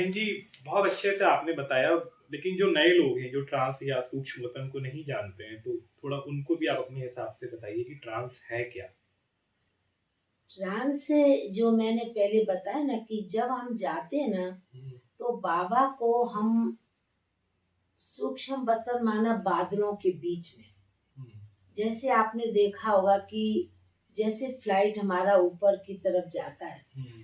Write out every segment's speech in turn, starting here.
बहन जी, बहुत अच्छे से आपने बताया, लेकिन जो नए लोग हैं जो ट्रांस या सूक्ष्म वतन को नहीं जानते हैं, तो थोड़ा उनको भी आप अपने हिसाब से बताइए कि ट्रांस है क्या? ट्रांस से जो मैंने पहले बताया ना कि जब हम जाते हैं ना हम्म, तो बाबा को हम सूक्ष्म बतन माना बादलों के बीच में। हम्म, जैसे आपने देखा होगा कि जैसे फ्लाइट हमारा ऊपर की तरफ जाता है, हम्म,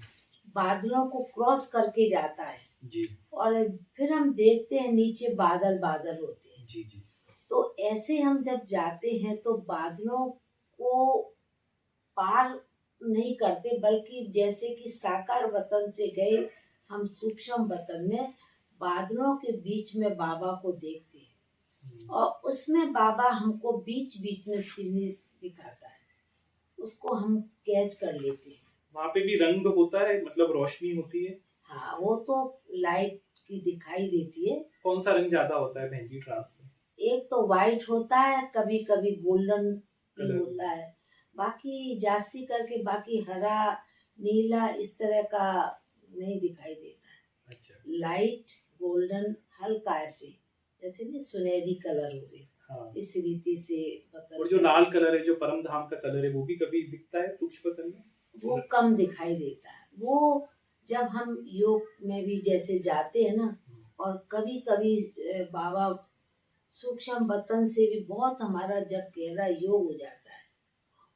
बादलों को क्रॉस करके जाता है जी और फिर हम देखते हैं नीचे बादल बादल होते हैं। जी जी। तो ऐसे हम जब जाते हैं तो बादलों को पार नहीं करते, बल्कि जैसे कि साकार वतन से गए हम सूक्ष्म वतन में बादलों के बीच में बाबा को देखते हैं और उसमें बाबा हमको बीच बीच में सीढ़ी दिखाता है, उसको हम कैच कर लेते हैं। वहां पे भी रंग होता है, मतलब रोशनी होती है? हाँ, वो तो लाइट की दिखाई देती है। कौन सा रंग ज्यादा होता है बहन जी ट्रांस में? एक तो वाइट होता है, कभी कभी गोल्डन भी कलर भी? होता है, बाकी जास्ती करके बाकी हरा नीला इस तरह का नहीं दिखाई देता है। अच्छा। लाइट गोल्डन हल्का ऐसे, जैसे नहीं सुनहरी कलर हो गए, हाँ। इस रीति से और बदल जो कर लाल कलर है, जो परम धाम का कलर है, वो भी कभी दिखता है सूक्ष्म वतन में? वो कम दिखाई देता है। वो जब हम योग में भी जैसे जाते हैं ना, और कभी कभी बाबा सूक्ष्म वतन से भी बहुत हमारा जब गहरा योग हो जाता है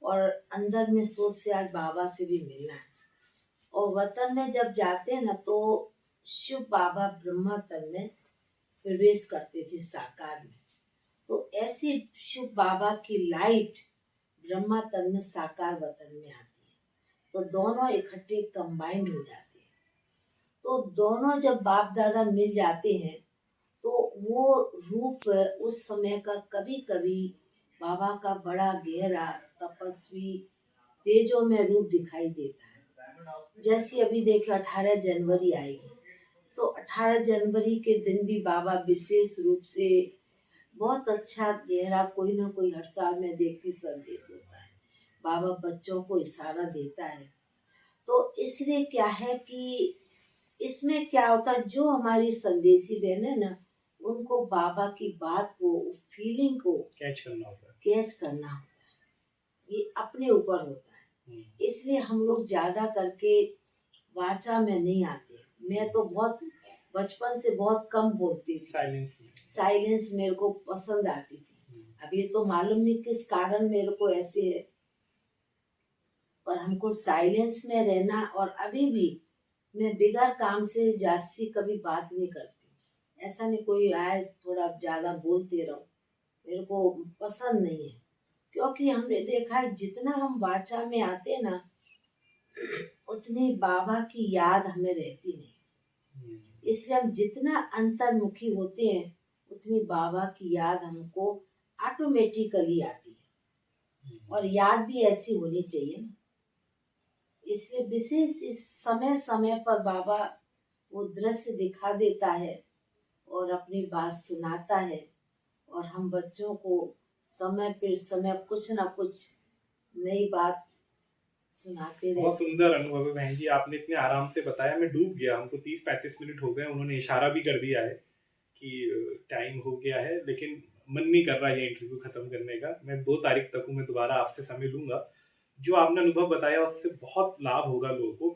और अंदर में सोच से आज बाबा से भी मिलना है, और वतन में जब जाते हैं ना तो शिव बाबा ब्रह्मा तन में प्रवेश करते थे साकार में। तो ऐसी शिव बाबा की लाइट ब्रह्मा तन में साकार वतन में आती है, तो दोनों इकट्ठे कंबाइंड हो जाते हैं। तो दोनों जब बाप दादा मिल जाते हैं तो वो रूप उस समय का कभी कभी बाबा का बड़ा गहरा तपस्वी तेजों में रूप दिखाई देता है। जैसे अभी देखे 18 जनवरी आएगी, तो 18 जनवरी के दिन भी बाबा विशेष रूप से बहुत अच्छा गहरा कोई ना कोई हर साल में देखती संदेश होता है, बाबा बच्चों को इशारा देता है। तो इसलिए क्या है कि इसमें क्या होता है, जो हमारी संदेशी बहन है ना, उनको बाबा की बात को, फीलिंग को कैच करना होता है। कैच करना होता है, ये अपने ऊपर होता है। इसलिए हम लोग ज्यादा करके वाचा में नहीं आते। मैं तो बहुत बचपन से बहुत कम बोलती थी, साइलेंस मेरे को पसंद आती थी। अब ये तो मालूम नहीं किस कारण मेरे को ऐसे है, पर हमको साइलेंस में रहना, और अभी भी मैं बिगैर काम से जास्ती कभी बात नहीं करती। ऐसा नहीं कोई आए थोड़ा ज्यादा बोलते रहो, मेरे को पसंद नहीं है। क्योंकि हमने देखा है जितना हम वाचा में आते हैं ना, उतनी बाबा की याद हमें रहती नहीं। इसलिए हम जितना अंतर्मुखी होते हैं उतनी बाबा की याद हमको ऑटोमेटिकली आती है, और याद भी ऐसी होनी चाहिए ना। इसलिए विशेष इस समय समय पर बाबा वो दृश्य दिखा देता है और अपनी बात सुनाता है, और हम बच्चों को समय पर समय कुछ ना कुछ नई बात सुनाते रहते। बहुत सुंदर अनुभव है बहन जी, आपने इतने आराम से बताया, मैं डूब गया। हमको 30-35 मिनट हो गए, उन्होंने इशारा भी कर दिया है कि टाइम हो गया है, लेकिन मन नहीं कर रहा ये इंटरव्यू खत्म करने का। मैं 2 तारीख तक हूँ, मैं दोबारा आपसे समय लूंगा। जो आपने अनुभव बताया उससे बहुत लाभ होगा लोगों को।